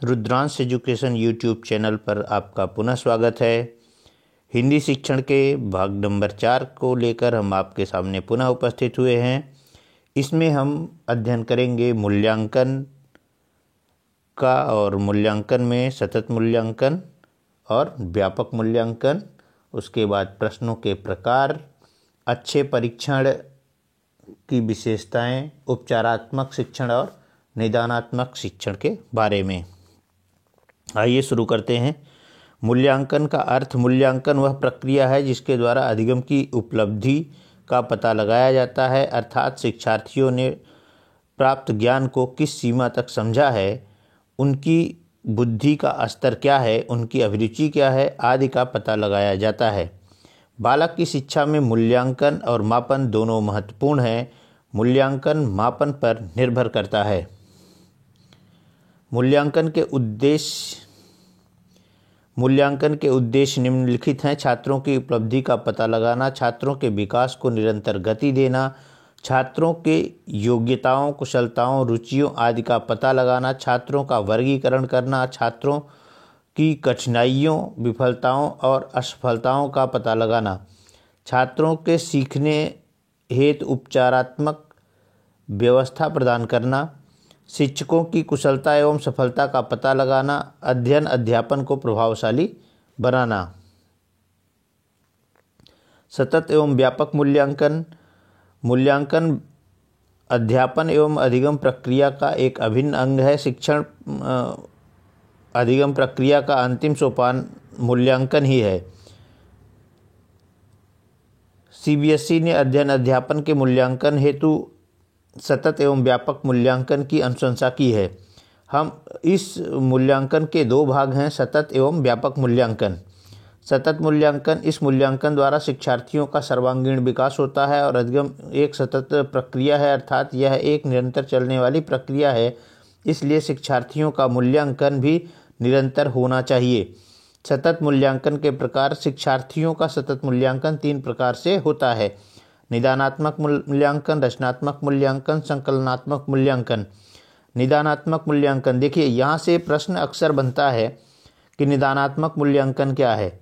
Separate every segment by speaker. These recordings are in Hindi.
Speaker 1: रुद्रांश एजुकेशन यूट्यूब चैनल पर आपका पुनः स्वागत है। हिंदी शिक्षण के भाग नंबर 4 को लेकर हम आपके सामने पुनः उपस्थित हुए हैं। इसमें हम अध्ययन करेंगे मूल्यांकन का, और मूल्यांकन में सतत मूल्यांकन और व्यापक मूल्यांकन, उसके बाद प्रश्नों के प्रकार, अच्छे परीक्षण की विशेषताएं, उपचारात्मक शिक्षण और निदानात्मक शिक्षण के बारे में। आइए शुरू करते हैं। मूल्यांकन का अर्थ: मूल्यांकन वह प्रक्रिया है जिसके द्वारा अधिगम की उपलब्धि का पता लगाया जाता है, अर्थात शिक्षार्थियों ने प्राप्त ज्ञान को किस सीमा तक समझा है, उनकी बुद्धि का स्तर क्या है, उनकी अभिरुचि क्या है आदि का पता लगाया जाता है। बालक की शिक्षा में मूल्यांकन और मापन दोनों महत्वपूर्ण हैं। मूल्यांकन मापन पर निर्भर करता है। मूल्यांकन के उद्देश्य निम्नलिखित हैं: छात्रों की उपलब्धि का पता लगाना, छात्रों के विकास को निरंतर गति देना, छात्रों के योग्यताओं, कुशलताओं, रुचियों आदि का पता लगाना, छात्रों का वर्गीकरण करना, छात्रों की कठिनाइयों, विफलताओं और असफलताओं का पता लगाना, छात्रों के सीखने हेतु उपचारात्मक व्यवस्था प्रदान करना, शिक्षकों की कुशलता एवं सफलता का पता लगाना, अध्ययन अध्यापन को प्रभावशाली बनाना। सतत एवं व्यापक मूल्यांकन: मूल्यांकन अध्यापन एवं अधिगम प्रक्रिया का एक अभिन्न अंग है। शिक्षण अधिगम प्रक्रिया का अंतिम सोपान मूल्यांकन ही है। सीबीएसई ने अध्ययन अध्यापन के मूल्यांकन हेतु सतत एवं व्यापक मूल्यांकन की अनुशंसा की है। हम इस मूल्यांकन के दो भाग हैं: सतत एवं व्यापक मूल्यांकन। सतत मूल्यांकन: इस मूल्यांकन द्वारा शिक्षार्थियों का सर्वांगीण विकास होता है और अधिगम एक सतत प्रक्रिया है, अर्थात यह एक निरंतर चलने वाली प्रक्रिया है, इसलिए शिक्षार्थियों का मूल्यांकन भी निरंतर होना चाहिए। सतत मूल्यांकन के प्रकार: शिक्षार्थियों का सतत मूल्यांकन 3 प्रकार से होता है: निदानात्मक मूल्यांकन, रचनात्मक मूल्यांकन, संकलनात्मक मूल्यांकन। निदानात्मक मूल्यांकन, देखिए यहाँ से प्रश्न अक्सर बनता है कि निदानात्मक मूल्यांकन क्या है।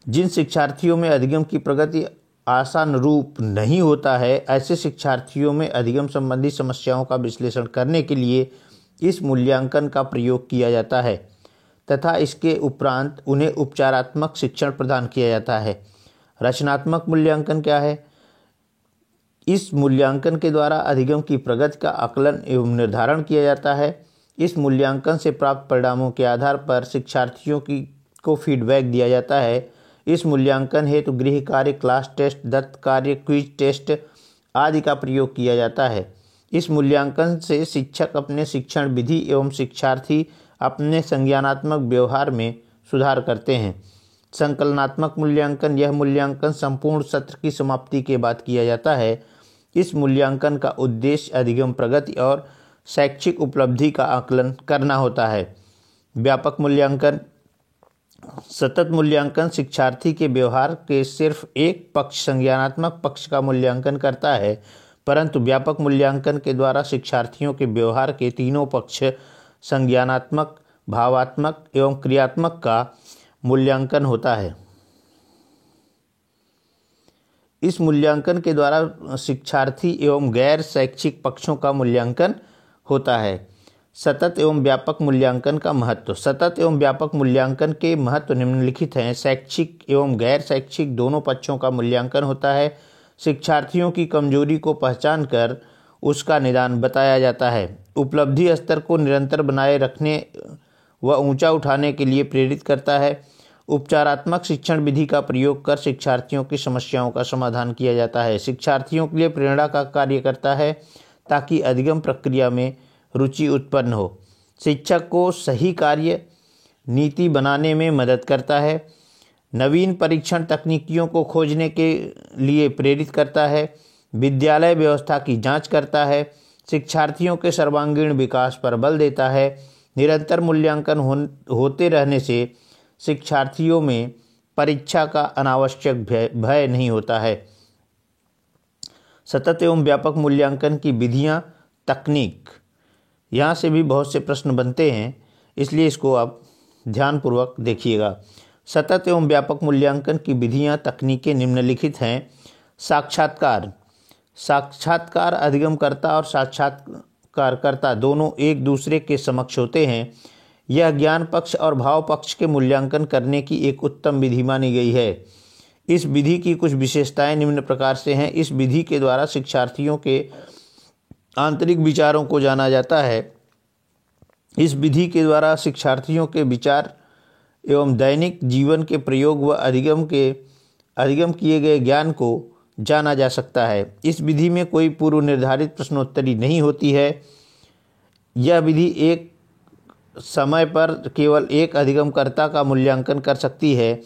Speaker 1: जिन शिक्षार्थियों में अधिगम की प्रगति आशानुरूप नहीं होता है, ऐसे शिक्षार्थियों में अधिगम संबंधी समस्याओं का विश्लेषण करने के लिए इस मूल्यांकन का प्रयोग किया जाता है तथा इसके उपरांत उन्हें उपचारात्मक शिक्षण प्रदान किया जाता है। रचनात्मक मूल्यांकन क्या है? इस मूल्यांकन के द्वारा अधिगम की प्रगति का आकलन एवं निर्धारण किया जाता है। इस मूल्यांकन से प्राप्त परिणामों के आधार पर शिक्षार्थियों को फीडबैक दिया जाता है। इस मूल्यांकन हेतु गृह कार्य, क्लास टेस्ट, दत्त कार्य, क्विज टेस्ट आदि का प्रयोग किया जाता है। इस मूल्यांकन से शिक्षक अपने शिक्षण विधि एवं शिक्षार्थी अपने संज्ञानात्मक व्यवहार में सुधार करते हैं। संकलनात्मक मूल्यांकन: यह मूल्यांकन संपूर्ण सत्र की समाप्ति के बाद किया जाता है। इस मूल्यांकन का उद्देश्य अधिगम प्रगति और शैक्षिक उपलब्धि का आकलन करना होता है। व्यापक मूल्यांकन: सतत मूल्यांकन शिक्षार्थी के व्यवहार के सिर्फ एक पक्ष, संज्ञानात्मक पक्ष का मूल्यांकन करता है, परंतु व्यापक मूल्यांकन के द्वारा शिक्षार्थियों के व्यवहार के तीनों पक्ष, संज्ञानात्मक, भावात्मक एवं क्रियात्मक का मूल्यांकन होता है। इस मूल्यांकन के द्वारा शिक्षार्थी एवं गैर शैक्षिक पक्षों का मूल्यांकन होता है। सतत एवं व्यापक मूल्यांकन का महत्व: सतत एवं व्यापक मूल्यांकन के महत्व निम्नलिखित हैं। शैक्षिक एवं गैर शैक्षिक दोनों पक्षों का मूल्यांकन होता है। शिक्षार्थियों की कमजोरी को पहचान कर उसका निदान बताया जाता है। उपलब्धि स्तर को निरंतर बनाए रखने व ऊंचा उठाने के लिए प्रेरित करता है। उपचारात्मक शिक्षण विधि का प्रयोग कर शिक्षार्थियों की समस्याओं का समाधान किया जाता है। शिक्षार्थियों के लिए प्रेरणा का कार्य करता है ताकि अधिगम प्रक्रिया में रुचि उत्पन्न हो। शिक्षक को सही कार्य नीति बनाने में मदद करता है। नवीन परीक्षण तकनीकियों को खोजने के लिए प्रेरित करता है। विद्यालय व्यवस्था की जांच करता है। शिक्षार्थियों के सर्वांगीण विकास पर बल देता है। निरंतर मूल्यांकन होते रहने से शिक्षार्थियों में परीक्षा का अनावश्यक भय नहीं होता है। सतत एवं व्यापक मूल्यांकन की विधियां, तकनीक। यहाँ से भी बहुत से प्रश्न बनते हैं, इसलिए इसको आप ध्यानपूर्वक देखिएगा। सतत एवं व्यापक मूल्यांकन की विधियाँ तकनीकें निम्नलिखित हैं। साक्षात्कार। साक्षात्कार अधिगमकर्ता और साक्षात्कारकर्ता दोनों एक दूसरे के समक्ष होते हैं। यह ज्ञान पक्ष और भाव पक्ष के मूल्यांकन करने की एक उत्तम विधि मानी गई है। इस विधि की कुछ विशेषताएं निम्न प्रकार से हैं। इस विधि के द्वारा शिक्षार्थियों के आंतरिक विचारों को जाना जाता है। इस विधि के द्वारा शिक्षार्थियों के विचार एवं दैनिक जीवन के प्रयोग व अधिगम किए गए ज्ञान को जाना जा सकता है। इस विधि में कोई पूर्व निर्धारित प्रश्नोत्तरी नहीं होती है। यह विधि एक समय पर केवल एक अधिगमकर्ता का मूल्यांकन कर सकती है।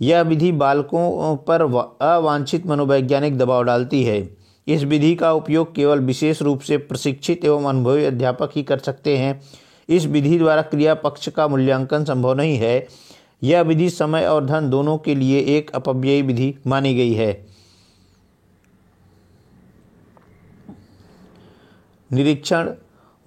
Speaker 1: यह विधि बालकों पर अवांछित मनोवैज्ञानिक दबाव डालती है। इस विधि का उपयोग केवल विशेष रूप से प्रशिक्षित एवं अनुभवी अध्यापक ही कर सकते हैं। इस विधि द्वारा क्रिया पक्ष का मूल्यांकन संभव नहीं है। यह विधि समय और धन दोनों के लिए एक अपव्ययी विधि मानी गई है। निरीक्षण।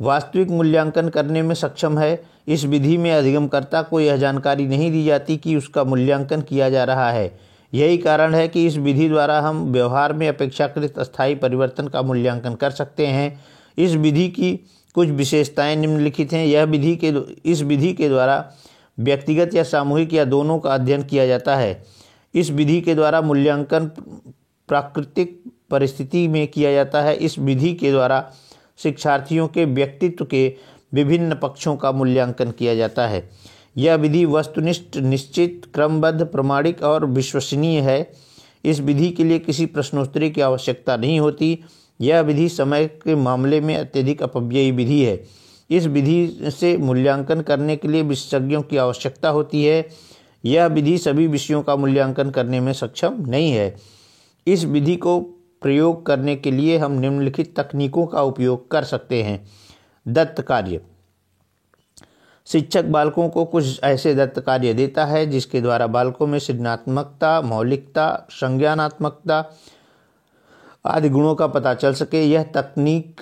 Speaker 1: वास्तविक मूल्यांकन करने में सक्षम है। इस विधि में अधिगमकर्ता को यह जानकारी नहीं दी जाती कि उसका मूल्यांकन किया जा रहा है। यही कारण है कि इस विधि द्वारा हम व्यवहार में अपेक्षाकृत अस्थायी परिवर्तन का मूल्यांकन कर सकते हैं। इस विधि की कुछ विशेषताएं निम्नलिखित हैं। इस विधि के द्वारा व्यक्तिगत या सामूहिक या दोनों का अध्ययन किया जाता है। इस विधि के द्वारा मूल्यांकन प्राकृतिक परिस्थिति में किया जाता है। इस विधि के द्वारा शिक्षार्थियों के व्यक्तित्व के विभिन्न पक्षों का मूल्यांकन किया जाता है। यह विधि वस्तुनिष्ठ, निश्चित, क्रमबद्ध, प्रमाणिक और विश्वसनीय है। इस विधि के लिए किसी प्रश्नोत्तरी की आवश्यकता नहीं होती। यह विधि समय के मामले में अत्यधिक अपव्ययी विधि है। इस विधि से मूल्यांकन करने के लिए विशेषज्ञों की आवश्यकता होती है। यह विधि सभी विषयों का मूल्यांकन करने में सक्षम नहीं है। इस विधि को प्रयोग करने के लिए हम निम्नलिखित तकनीकों का उपयोग कर सकते हैं। दत्त कार्य। शिक्षक बालकों को कुछ ऐसे दत्त कार्य देता है जिसके द्वारा बालकों में सृजनात्मकता, मौलिकता, संज्ञानात्मकता आदि गुणों का पता चल सके। यह तकनीक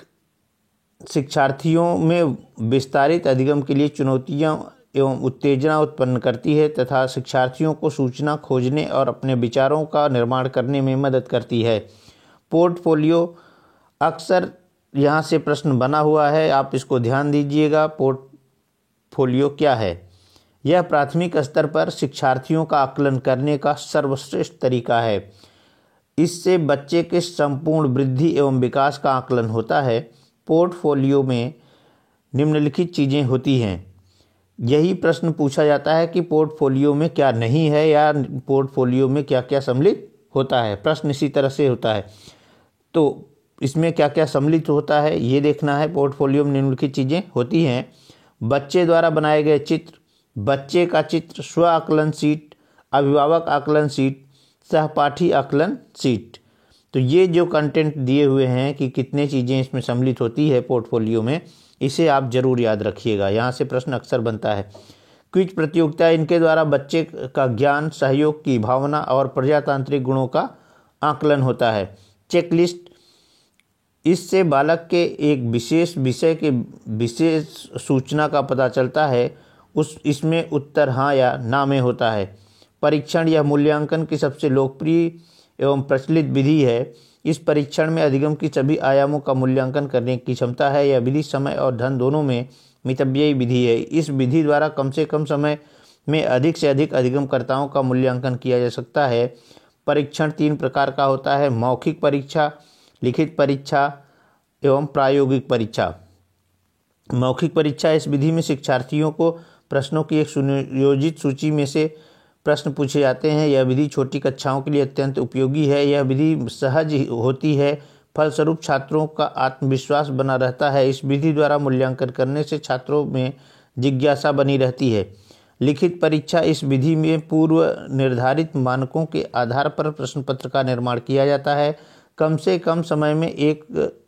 Speaker 1: शिक्षार्थियों में विस्तारित अधिगम के लिए चुनौतियां एवं उत्तेजना उत्पन्न करती है तथा शिक्षार्थियों को सूचना खोजने और अपने विचारों का निर्माण करने में मदद करती है। पोर्टफोलियो। अक्सर यहाँ से प्रश्न बना हुआ है, आप इसको ध्यान दीजिएगा। पोर्टफोलियो क्या है? यह प्राथमिक स्तर पर शिक्षार्थियों का आकलन करने का सर्वश्रेष्ठ तरीका है। इससे बच्चे के संपूर्ण वृद्धि एवं विकास का आकलन होता है। पोर्टफोलियो में निम्नलिखित चीज़ें होती हैं। यही प्रश्न पूछा जाता है कि पोर्टफोलियो में क्या नहीं है या पोर्टफोलियो में क्या क्या सम्मिलित होता है। प्रश्न इसी तरह से होता है, तो इसमें क्या क्या सम्मिलित होता है ये देखना है। पोर्टफोलियो में निम्नलिखित चीज़ें होती हैं। बच्चे द्वारा बनाए गए चित्र, बच्चे का चित्र, स्व आकलन शीट, अभिभावक आकलन शीट, सहपाठी आकलन शीट। तो ये जो कंटेंट दिए हुए हैं कि कितने चीज़ें इसमें सम्मिलित होती है पोर्टफोलियो में, इसे आप जरूर याद रखिएगा। यहाँ से प्रश्न अक्सर बनता है। क्विज प्रतियोगिता, इनके द्वारा बच्चे का ज्ञान, सहयोग की भावना और प्रजातांत्रिक गुणों का आकलन होता है। चेकलिस्ट, इससे बालक के एक विशेष विषय के विशेष सूचना का पता चलता है। इसमें उत्तर हाँ या ना में होता है। परीक्षण, यह मूल्यांकन की सबसे लोकप्रिय एवं प्रचलित विधि है। इस परीक्षण में अधिगम की सभी आयामों का मूल्यांकन करने की क्षमता है। यह विधि समय और धन दोनों में मितव्ययी विधि है। इस विधि द्वारा कम से कम समय में अधिक से अधिक अधिगमकर्ताओं का मूल्यांकन किया जा सकता है। परीक्षण 3 प्रकार का होता है: मौखिक परीक्षा, लिखित परीक्षा एवं प्रायोगिक परीक्षा। मौखिक परीक्षा, इस विधि में शिक्षार्थियों को प्रश्नों की एक सुनियोजित सूची में से प्रश्न पूछे जाते हैं। यह विधि छोटी कक्षाओं के लिए अत्यंत उपयोगी है। यह विधि सहज होती है, फलस्वरूप छात्रों का आत्मविश्वास बना रहता है। इस विधि द्वारा मूल्यांकन करने से छात्रों में जिज्ञासा बनी रहती है। लिखित परीक्षा, इस विधि में पूर्व निर्धारित मानकों के आधार पर प्रश्न पत्र का निर्माण किया जाता है। कम से कम समय में एक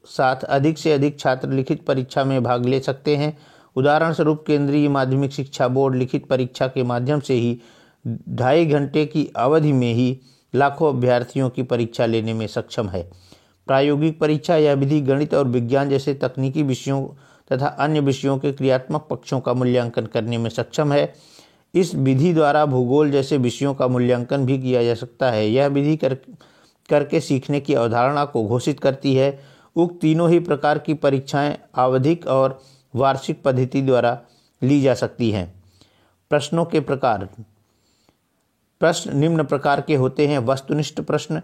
Speaker 1: साथ अधिक से अधिक छात्र लिखित परीक्षा में भाग ले सकते हैं। उदाहरण स्वरूप केंद्रीय माध्यमिक शिक्षा बोर्ड लिखित परीक्षा के माध्यम से ही 2.5 घंटे की अवधि में ही लाखों अभ्यर्थियों की परीक्षा लेने में सक्षम है। प्रायोगिक परीक्षा, यह विधि गणित और विज्ञान जैसे तकनीकी विषयों तथा अन्य विषयों के क्रियात्मक पक्षों का मूल्यांकन करने में सक्षम है। इस विधि द्वारा भूगोल जैसे विषयों का मूल्यांकन भी किया जा सकता है। यह विधि करके सीखने की अवधारणा को घोषित करती है। उक्त तीनों ही प्रकार की परीक्षाएं आवधिक और वार्षिक पद्धति द्वारा ली जा सकती हैं। प्रश्नों के प्रकार। प्रश्न निम्न प्रकार के होते हैं। वस्तुनिष्ठ प्रश्न।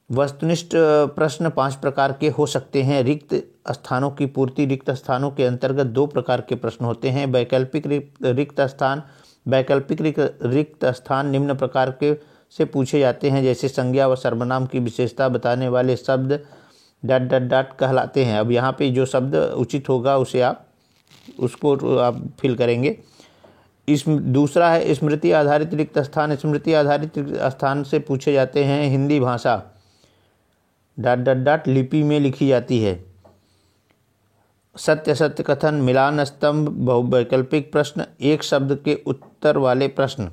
Speaker 1: वस्तुनिष्ठ प्रश्न 5 प्रकार के हो सकते हैं। रिक्त स्थानों की पूर्ति। रिक्त स्थानों के अंतर्गत 2 प्रकार के प्रश्न होते हैं। वैकल्पिक रिक्त स्थान। वैकल्पिक रिक्त स्थान निम्न प्रकार के से पूछे जाते हैं, जैसे संज्ञा व सर्वनाम की विशेषता बताने वाले शब्द ... कहलाते हैं। अब यहाँ पे जो शब्द उचित होगा उसे आप फिल करेंगे। दूसरा है स्मृति आधारित रिक्त स्थान। स्मृति आधारित रिक्त स्थान से पूछे जाते हैं। हिंदी भाषा ... लिपि में लिखी जाती है। सत्य असत्य कथन, मिलान स्तंभ, बहुवैकल्पिक प्रश्न, एक शब्द के उत्तर वाले प्रश्न,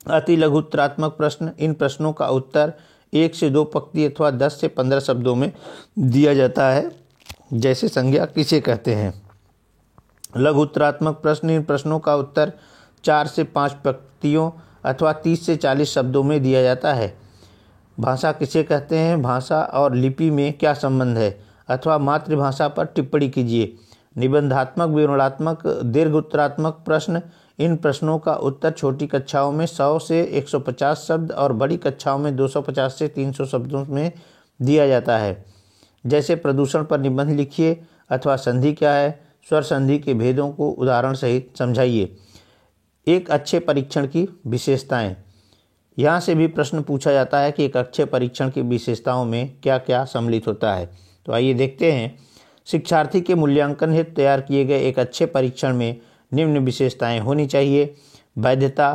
Speaker 1: अति लघु उत्तरात्मक प्रश्न। इन प्रश्नों का उत्तर 1 से 2 पंक्ति अथवा 10 से 15 शब्दों में दिया जाता है, जैसे संज्ञा किसे कहते हैं। लघु उत्तरात्मक प्रश्न। इन प्रश्नों का उत्तर 4 से 5 पंक्तियों अथवा 30 से 40 शब्दों में दिया जाता है। भाषा किसे कहते हैं, भाषा और लिपि में क्या संबंध है, अथवा मातृभाषा पर टिप्पणी कीजिए। निबंधात्मक विवरणात्मक दीर्घ उत्तरात्मक प्रश्न। इन प्रश्नों का उत्तर छोटी कक्षाओं में 100 से 150 शब्द और बड़ी कक्षाओं में 250 से 300 शब्दों में दिया जाता है, जैसे प्रदूषण पर निबंध लिखिए, अथवा संधि क्या है, स्वर संधि के भेदों को उदाहरण सहित समझाइए। एक अच्छे परीक्षण की विशेषताएं। यहाँ से भी प्रश्न पूछा जाता है कि एक अच्छे परीक्षण की विशेषताओं में क्या क्या सम्मिलित होता है। तो आइए देखते हैं। शिक्षार्थी के मूल्यांकन हेतु तैयार किए गए एक अच्छे परीक्षण में निम्न विशेषताएं होनी चाहिए। वैधता।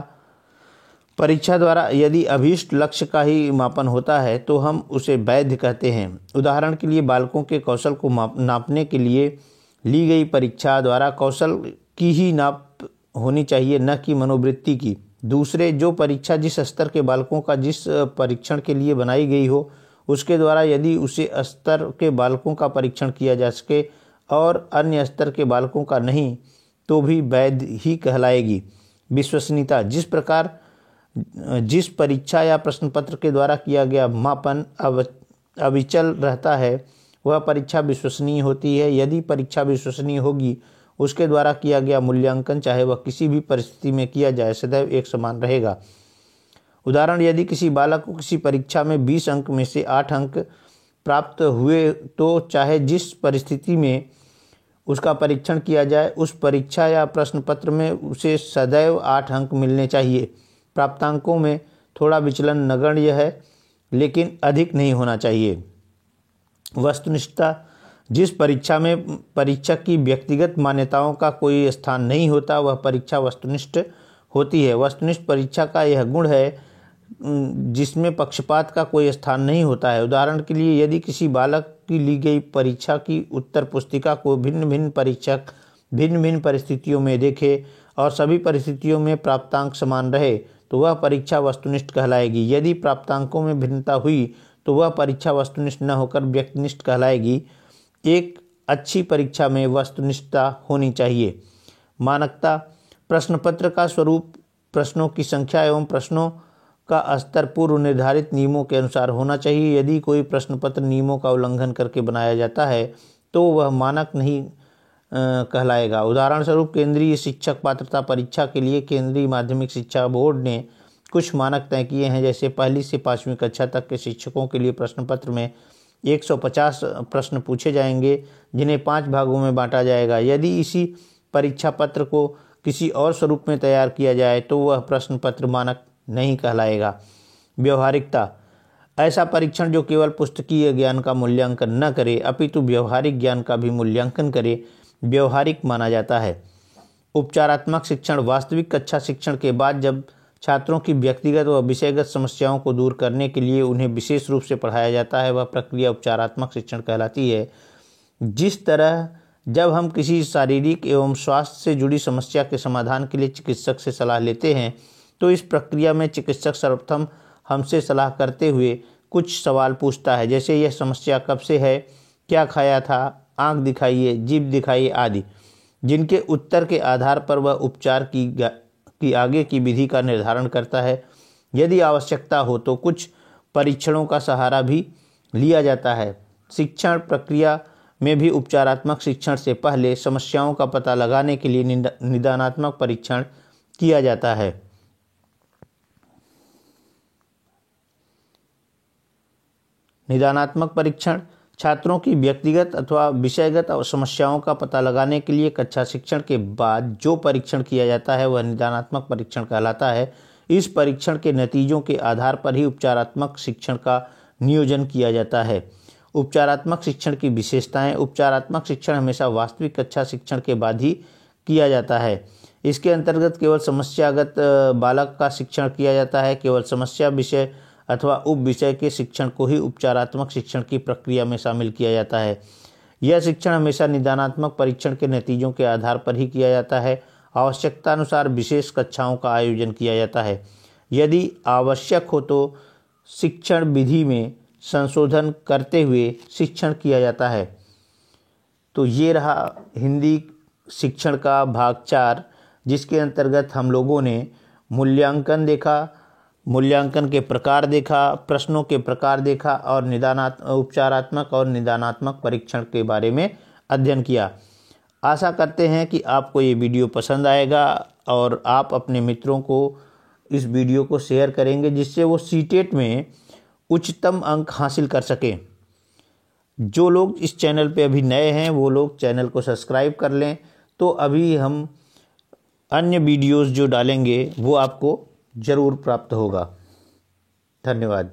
Speaker 1: परीक्षा द्वारा यदि अभीष्ट लक्ष्य का ही मापन होता है तो हम उसे वैध कहते हैं। उदाहरण के लिए बालकों के कौशल को नापने के लिए ली गई परीक्षा द्वारा कौशल की ही नाप होनी चाहिए, न कि मनोवृत्ति की। दूसरे, जो परीक्षा जिस स्तर के बालकों का जिस परीक्षण के लिए बनाई गई हो उसके द्वारा यदि उसे स्तर के बालकों का परीक्षण किया जा सके और अन्य स्तर के बालकों का नहीं तो भी वैध ही कहलाएगी। विश्वसनीयता। जिस परीक्षा या प्रश्न पत्र के द्वारा किया गया मापन अविचल रहता है वह परीक्षा विश्वसनीय होती है। यदि परीक्षा विश्वसनीय होगी उसके द्वारा किया गया मूल्यांकन चाहे वह किसी भी परिस्थिति में किया जाए सदैव एक समान रहेगा। उदाहरण, यदि किसी बालक को किसी परीक्षा में 20 अंक में से 8 अंक प्राप्त हुए तो चाहे जिस परिस्थिति में उसका परीक्षण किया जाए उस परीक्षा या प्रश्न पत्र में उसे सदैव 8 अंक मिलने चाहिए। प्राप्तांकों में थोड़ा विचलन नगण्य है लेकिन अधिक नहीं होना चाहिए। वस्तुनिष्ठता। जिस परीक्षा में परीक्षक की व्यक्तिगत मान्यताओं का कोई स्थान नहीं होता वह परीक्षा वस्तुनिष्ठ होती है। वस्तुनिष्ठ परीक्षा का यह गुण है जिसमें पक्षपात का कोई स्थान नहीं होता है। उदाहरण के लिए, यदि किसी बालक की ली गई परीक्षा की उत्तर पुस्तिका को भिन्न भिन्न परीक्षक भिन्न भिन्न परिस्थितियों में देखे और सभी परिस्थितियों में प्राप्तांक समान रहे तो वह परीक्षा वस्तुनिष्ठ कहलाएगी। यदि प्राप्तांकों में भिन्नता हुई तो वह परीक्षा वस्तुनिष्ठ न होकर व्यक्तिनिष्ठ कहलाएगी। एक अच्छी परीक्षा में वस्तुनिष्ठता होनी चाहिए। मानकता। प्रश्न पत्र का स्वरूप, प्रश्नों की संख्या एवं प्रश्नों का स्तर पूर्व निर्धारित नियमों के अनुसार होना चाहिए। यदि कोई प्रश्न पत्र नियमों का उल्लंघन करके बनाया जाता है तो वह मानक नहीं कहलाएगा। उदाहरण स्वरूप, केंद्रीय शिक्षक पात्रता परीक्षा के लिए केंद्रीय माध्यमिक शिक्षा बोर्ड ने कुछ मानक तय किए हैं, जैसे 1ली से 5वीं कक्षा तक के शिक्षकों के लिए प्रश्न पत्र में 150 प्रश्न पूछे जाएंगे जिन्हें 5 भागों में बांटा जाएगा। यदि इसी परीक्षा पत्र को किसी और स्वरूप में तैयार किया जाए तो वह प्रश्न पत्र मानक नहीं कहलाएगा। व्यवहारिकता। ऐसा परीक्षण जो केवल पुस्तकीय ज्ञान का मूल्यांकन न करे अपितु व्यवहारिक ज्ञान का भी मूल्यांकन करे व्यवहारिक माना जाता है। उपचारात्मक शिक्षण। वास्तविक कक्षा शिक्षण के बाद जब छात्रों की व्यक्तिगत व विषयगत समस्याओं को दूर करने के लिए उन्हें विशेष रूप से पढ़ाया जाता है वह प्रक्रिया उपचारात्मक शिक्षण कहलाती है। जिस तरह जब हम किसी शारीरिक एवं स्वास्थ्य से जुड़ी समस्या के समाधान के लिए चिकित्सक से सलाह लेते हैं तो इस प्रक्रिया में चिकित्सक सर्वप्रथम हमसे सलाह करते हुए कुछ सवाल पूछता है, जैसे यह समस्या कब से है, क्या खाया था आँख दिखाइए, जीभ दिखाइए आदि, जिनके उत्तर के आधार पर वह उपचार की आगे की विधि का निर्धारण करता है। यदि आवश्यकता हो तो कुछ परीक्षणों का सहारा भी लिया जाता है। शिक्षण प्रक्रिया में भी उपचारात्मक शिक्षण से पहले समस्याओं का पता लगाने के लिए निदानात्मक परीक्षण किया जाता है। निदानात्मक परीक्षण छात्रों की व्यक्तिगत अथवा विषयगत समस्याओं का पता लगाने के लिए कक्षा शिक्षण के बाद जो परीक्षण किया जाता है वह निदानात्मक परीक्षण कहलाता है। इस परीक्षण के नतीजों के आधार पर ही उपचारात्मक शिक्षण का नियोजन किया जाता है। उपचारात्मक शिक्षण की विशेषताएं। उपचारात्मक शिक्षण हमेशा वास्तविक कक्षा शिक्षण के बाद ही किया जाता है। इसके अंतर्गत केवल समस्यागत बालक का शिक्षण किया जाता है। केवल समस्या विषय अथवा उप विषय के शिक्षण को ही उपचारात्मक शिक्षण की प्रक्रिया में शामिल किया जाता है। यह शिक्षण हमेशा निदानात्मक परीक्षण के नतीजों के आधार पर ही किया जाता है। आवश्यकता अनुसार विशेष कक्षाओं का आयोजन किया जाता है। यदि आवश्यक हो तो शिक्षण विधि में संशोधन करते हुए शिक्षण किया जाता है। तो ये रहा हिंदी शिक्षण का भाग 4, जिसके अंतर्गत हम लोगों ने मूल्यांकन देखा, मूल्यांकन के प्रकार देखा, प्रश्नों के प्रकार देखा और उपचारात्मक और निदानात्मक परीक्षण के बारे में अध्ययन किया। आशा करते हैं कि आपको ये वीडियो पसंद आएगा और आप अपने मित्रों को इस वीडियो को शेयर करेंगे, जिससे वो सीटेट में उच्चतम अंक हासिल कर सकें। जो लोग इस चैनल पे अभी नए हैं वो लोग चैनल को सब्सक्राइब कर लें, तो अभी हम अन्य वीडियोस जो डालेंगे वो आपको ज़रूर प्राप्त होगा। धन्यवाद।